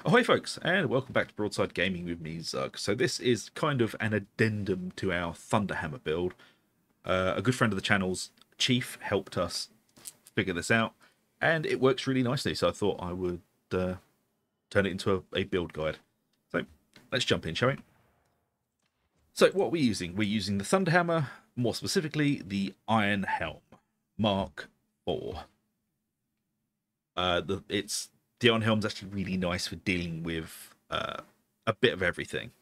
Ahoy folks, and welcome back to Broadside Gaming with me, Zug. So this is kind of an addendum to our Thunderhammer build. A good friend of the channel's Chief helped us figure this out, and it works really nicely, so I thought I would turn it into a build guide. So let's jump in, shall we? So what are we using? We're using the Thunderhammer, more specifically the Ironhelm Mark IV. The Ironhelm's actually really nice for dealing with a bit of everything.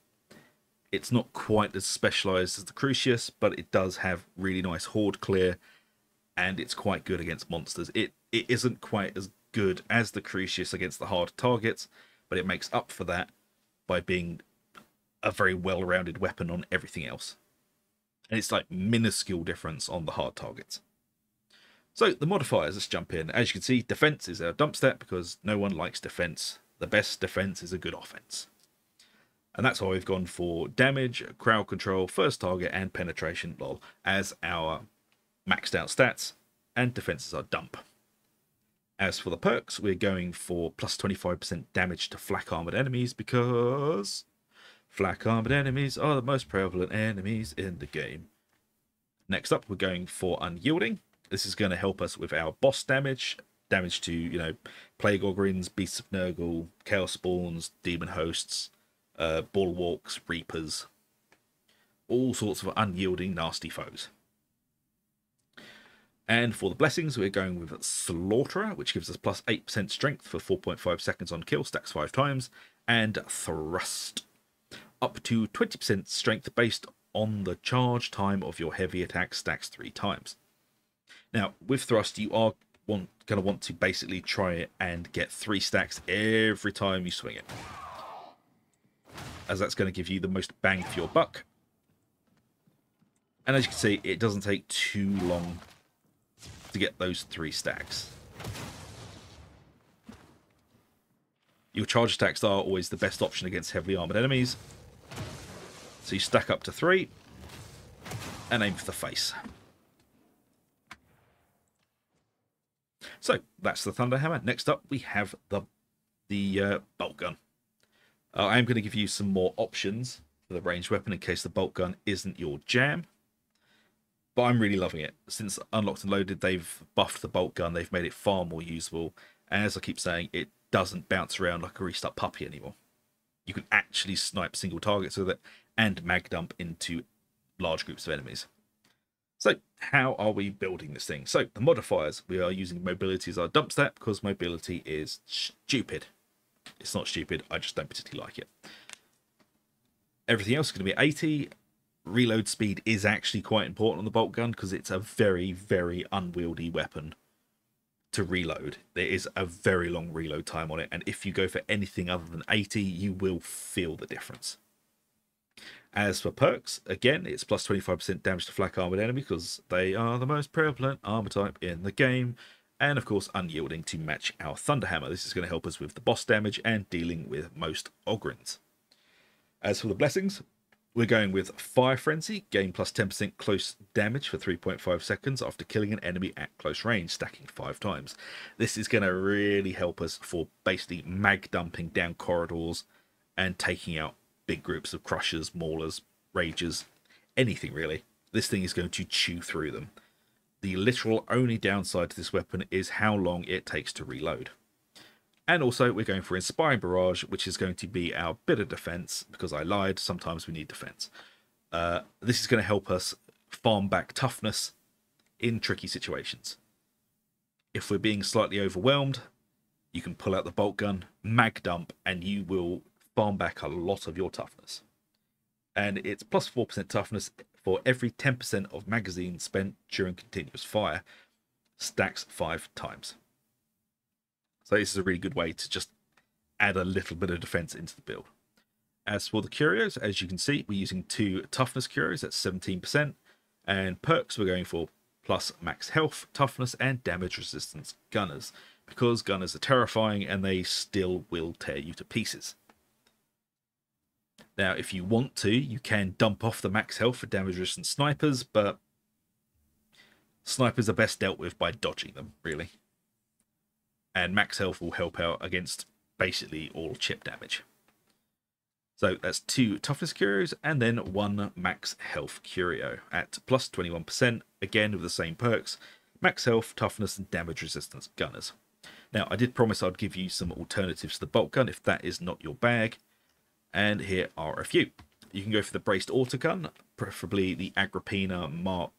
It's not quite as specialised as the Crucius, but it does have really nice horde clear, and it's quite good against monsters. It isn't quite as good as the Crucius against the hard targets, but it makes up for that by being a very well-rounded weapon on everything else. And it's like minuscule difference on the hard targets. So the modifiers, let's jump in. As you can see, defense is our dump stat because no one likes defense. The best defense is a good offense. And that's why we've gone for damage, crowd control, first target, and penetration, lol, as our maxed out stats, and defense is our dump. As for the perks, we're going for plus 25% damage to flak armored enemies because flak armored enemies are the most prevalent enemies in the game. Next up, we're going for unyielding. This is going to help us with our boss damage to, Plague Ogryns, Beasts of Nurgle, Chaos Spawns, Demon Hosts, Bulwarks, Reapers, all sorts of unyielding, nasty foes. And for the blessings, we're going with Slaughterer, which gives us plus 8% strength for 4.5 seconds on kill, stacks 5 times, and Thrust, up to 20% strength based on the charge time of your heavy attack, stacks 3 times. Now, with Thrust, you are going to want to basically try it and get 3 stacks every time you swing it, as that's going to give you the most bang for your buck. And as you can see, it doesn't take too long to get those 3 stacks. Your charge attacks are always the best option against heavily armored enemies. So you stack up to 3 and aim for the face. So that's the Thunderhammer. Next up, we have the bolt gun. I am going to give you some more options for the ranged weapon in case the bolt gun isn't your jam. But I'm really loving it. Since Unlocked and Loaded, they've buffed the bolt gun. They've made it far more usable. And as I keep saying, it doesn't bounce around like a restart puppy anymore. You can actually snipe single targets with it and mag dump into large groups of enemies. So how are we building this thing? So the modifiers, we are using mobility as our dump stat because mobility is stupid. It's not stupid, I just don't particularly like it. Everything else is going to be 80. Reload speed is actually quite important on the bolt gun because it's a very, very unwieldy weapon to reload. There is a very long reload time on it, and if you go for anything other than 80, you will feel the difference. As for perks, again, it's plus 25% damage to flak armored enemy because they are the most prevalent armor type in the game. And of course, unyielding to match our Thunderhammer. This is going to help us with the boss damage and dealing with most Ogryns. As for the blessings, we're going with Fire Frenzy, gain plus 10% close damage for 3.5 seconds after killing an enemy at close range, stacking 5 times. This is going to really help us for basically mag dumping down corridors and taking out big groups of crushers, maulers, ragers, anything really. This thing is going to chew through them. The literal only downside to this weapon is how long it takes to reload. And also we're going for Inspiring Barrage, which is going to be our bit of defense, because I lied, sometimes we need defense. This is going to help us farm back toughness in tricky situations. If we're being slightly overwhelmed, you can pull out the bolt gun, mag dump, and you will farm back a lot of your toughness. And it's plus 4% toughness for every 10% of magazine spent during continuous fire, stacks 5 times. So this is a really good way to just add a little bit of defense into the build. As for the curios, as you can see, we're using 2 toughness curios, that's 17%, and perks we're going for plus max health, toughness, and damage resistance gunners, because gunners are terrifying and they still will tear you to pieces. Now, if you want to, you can dump off the max health for damage-resistant snipers, but snipers are best dealt with by dodging them, really. And max health will help out against basically all chip damage. So that's 2 toughness curios and then 1 max health curio at plus 21%, again with the same perks, max health, toughness and damage resistance gunners. Now I did promise I'd give you some alternatives to the bolt gun if that is not your bag, and here are a few. You can go for the braced autogun, preferably the Agrippina Mark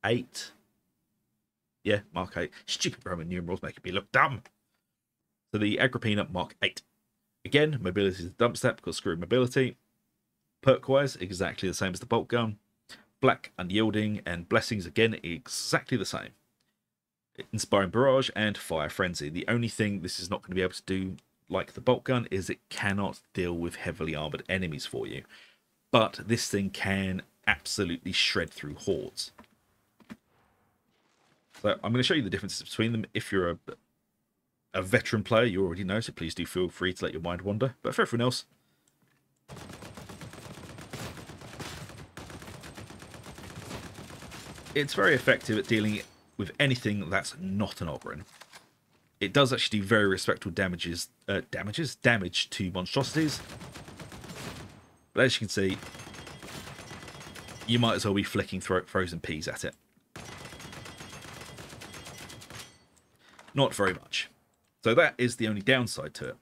8. Yeah, Mark 8. Stupid Roman numerals making me look dumb. So the Agrippina Mark 8. Again, mobility is the dump step because screw mobility. Perk-wise, exactly the same as the bolt gun. Black, unyielding, and blessings, again, exactly the same. Inspiring barrage and fire frenzy. The only thing this is not going to be able to do like the bolt gun is it cannot deal with heavily armored enemies for you. But this thing can absolutely shred through hordes. So I'm going to show you the differences between them. If you're a veteran player, you already know, so please do feel free to let your mind wander. But for everyone else, it's very effective at dealing with anything that's not an Ogryn. It does actually do very respectable damage to monstrosities. But as you can see, you might as well be flicking frozen peas at it. Not very much. So that is the only downside to it.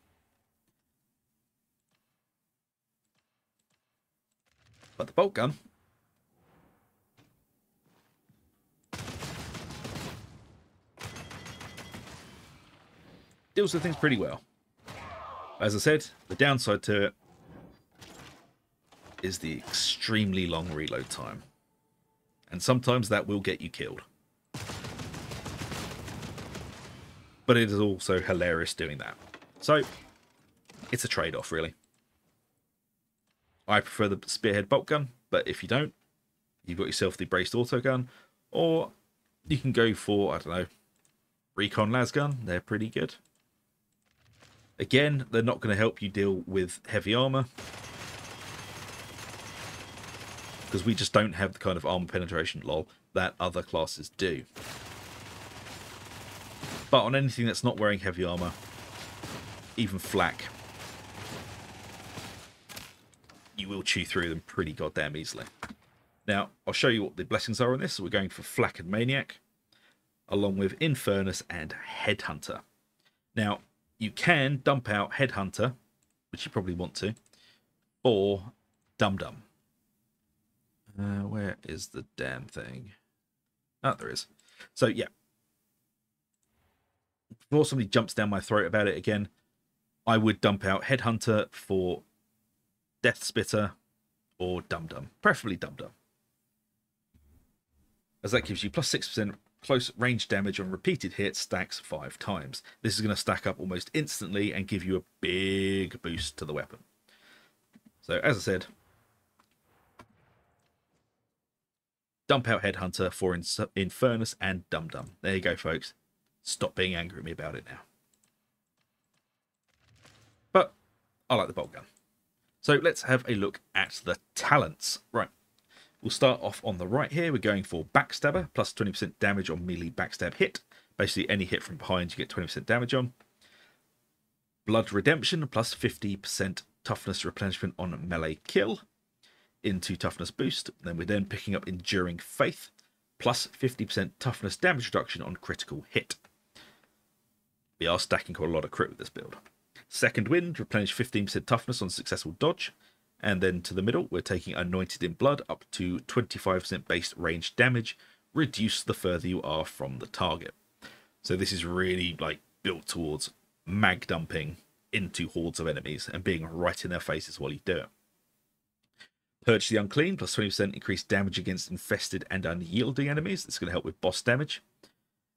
But the bolt gun deals with things pretty well. As I said, the downside to it is the extremely long reload time. And sometimes that will get you killed. But it is also hilarious doing that. So, it's a trade-off, really. I prefer the Spearhead bolt gun, but if you don't, you've got yourself the braced autogun, or you can go for, I don't know, Recon Lasgun. They're pretty good. Again, they're not going to help you deal with heavy armor, because we just don't have the kind of armor penetration, lol, that other classes do. But on anything that's not wearing heavy armor, even flak, you will chew through them pretty goddamn easily. Now, I'll show you what the blessings are on this. So we're going for Flak and Maniac, along with Infernus and Headhunter. Now, you can dump out Headhunter, which you probably want to, or Dum Dum. Where is the damn thing? Oh, there is. So, yeah. Before somebody jumps down my throat about it again, I would dump out Headhunter for Death Spitter or Dum Dum. Preferably Dum Dum, as that gives you plus 6% close range damage on repeated hits, stacks 5 times. This is going to stack up almost instantly and give you a big boost to the weapon. So, as I said, dump out Headhunter for Infernus and Dum Dum. There you go, folks. Stop being angry at me about it now. But I like the bolt gun. So let's have a look at the talents. Right. We'll start off on the right here. We're going for Backstabber, plus 20% damage on melee backstab hit. Basically, any hit from behind, you get 20% damage on. Blood Redemption, plus 50% toughness replenishment on melee kill. Into toughness boost. Then we're picking up Enduring Faith, plus 50% toughness damage reduction on critical hit. We are stacking quite a lot of crit with this build. Second Wind, replenish 15% toughness on successful dodge. And then to the middle, we're taking Anointed in Blood, up to 25% base range damage, reduce the further you are from the target. So this is really like built towards mag dumping into hordes of enemies and being right in their faces while you do it. Purge the Unclean, plus 20% increased damage against infested and unyielding enemies. This is going to help with boss damage.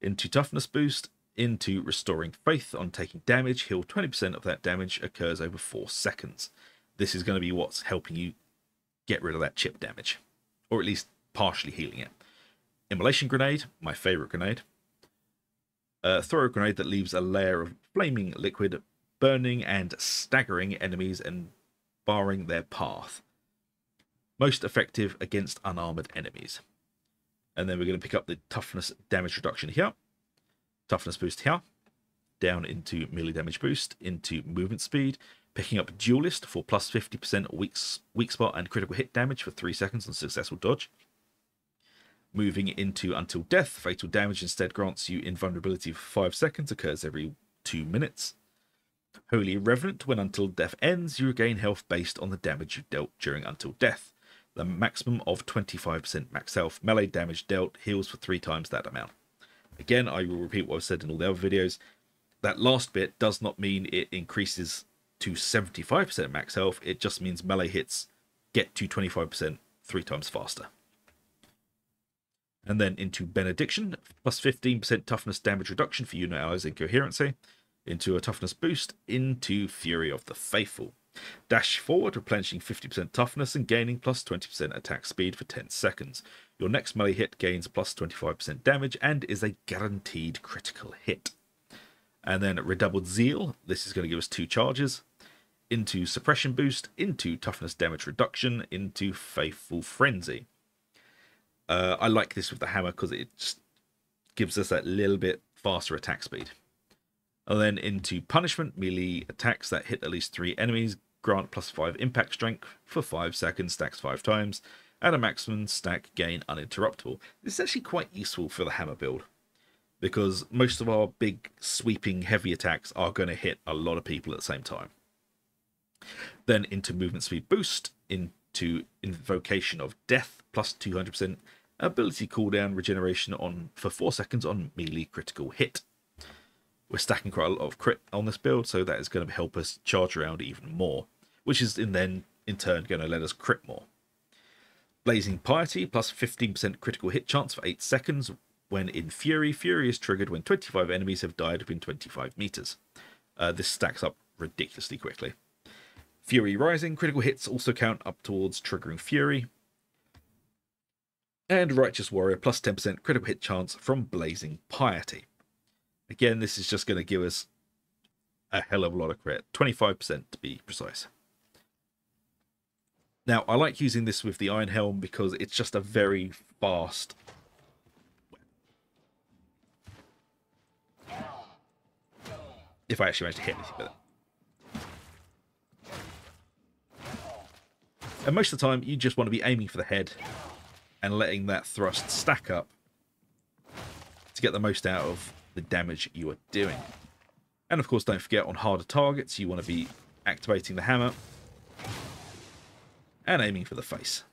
Into Toughness boost, into Restoring Faith on taking damage. Heal 20% of that damage, occurs over 4 seconds. This is going to be what's helping you get rid of that chip damage, or at least partially healing it. Emulation Grenade, my favourite grenade. Throw a grenade that leaves a layer of flaming liquid, burning and staggering enemies and barring their path. Most effective against unarmored enemies. And then we're going to pick up the toughness damage reduction here. Toughness boost here. down into melee damage boost, into movement speed, picking up Duelist for plus 50% weak spot and critical hit damage for 3 seconds on successful dodge. Moving into Until Death, fatal damage instead grants you invulnerability for 5 seconds, occurs every 2 minutes. Holy Revenant, when Until Death ends, you regain health based on the damage you dealt during Until Death. The maximum of 25% max health. Melee damage dealt heals for 3 times that amount. Again, I will repeat what I've said in all the other videos. That last bit does not mean it increases to 75% max health. It just means melee hits get to 25% 3 times faster. And then into Benediction, plus 15% toughness damage reduction for unit allies in Coherency. Into a toughness boost, into Fury of the Faithful. Dash forward, replenishing 50% toughness and gaining plus 20% attack speed for 10 seconds. Your next melee hit gains plus 25% damage and is a guaranteed critical hit. And then Redoubled Zeal, this is going to give us 2 charges. Into Suppression Boost, into Toughness Damage Reduction, into Faithful Frenzy. I like this with the hammer because it just gives us that little bit faster attack speed. And then into Punishment, melee attacks that hit at least 3 enemies grant plus 5 impact strength for 5 seconds, stacks 5 times, and a maximum stack gain uninterruptible. This is actually quite useful for the hammer build, because most of our big sweeping heavy attacks are going to hit a lot of people at the same time. Then into Movement Speed Boost, into Invocation of Death, plus 200% ability cooldown regeneration for 4 seconds on melee critical hit. We're stacking quite a lot of crit on this build, so that is going to help us charge around even more, which is in turn going to let us crit more. Blazing Piety, plus 15% critical hit chance for 8 seconds when in Fury. Fury is triggered when 25 enemies have died within 25 meters. This stacks up ridiculously quickly. Fury Rising, critical hits also count up towards triggering Fury. And Righteous Warrior, plus 10% critical hit chance from Blazing Piety. Again, this is just going to give us a hell of a lot of crit, 25% to be precise. Now, I like using this with the Ironhelm because it's just a very fast weapon. If I actually manage to hit anything with it. And most of the time, you just want to be aiming for the head and letting that thrust stack up to get the most out of the damage you are doing. And of course, don't forget, on harder targets, you want to be activating the hammer and aiming for the face.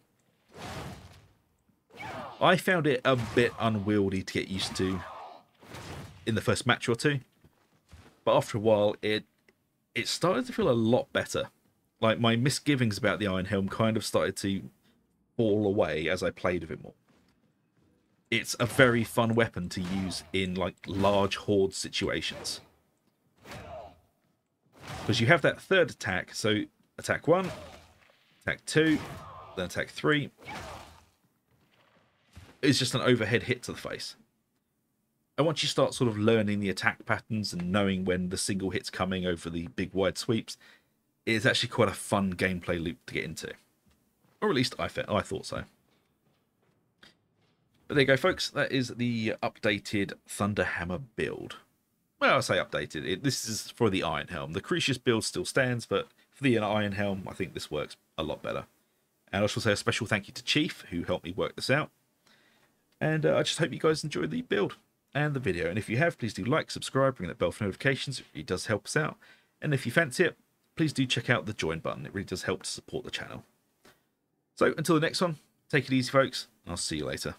I found it a bit unwieldy to get used to in the first match or two, but after a while it started to feel a lot better. Like, my misgivings about the Ironhelm kind of started to fall away as I played with it more. It's a very fun weapon to use in like large horde situations, because you have that third attack. So attack 1, attack 2, then attack 3. It's just an overhead hit to the face. And once you start sort of learning the attack patterns and knowing when the single hit's coming over the big wide sweeps, it's actually quite a fun gameplay loop to get into. Or at least I thought so. But there you go, folks. That is the updated Thunderhammer build. Well, I say updated. This is for the Ironhelm. The Crucius build still stands, but for the Ironhelm, I think this works a lot better. And I should say a special thank you to Chief, who helped me work this out. And I just hope you guys enjoyed the build and the video. And if you have, please do like, subscribe, ring that bell for notifications. It really does help us out. And if you fancy it, please do check out the join button. It really does help to support the channel. So until the next one, take it easy, folks. And I'll see you later.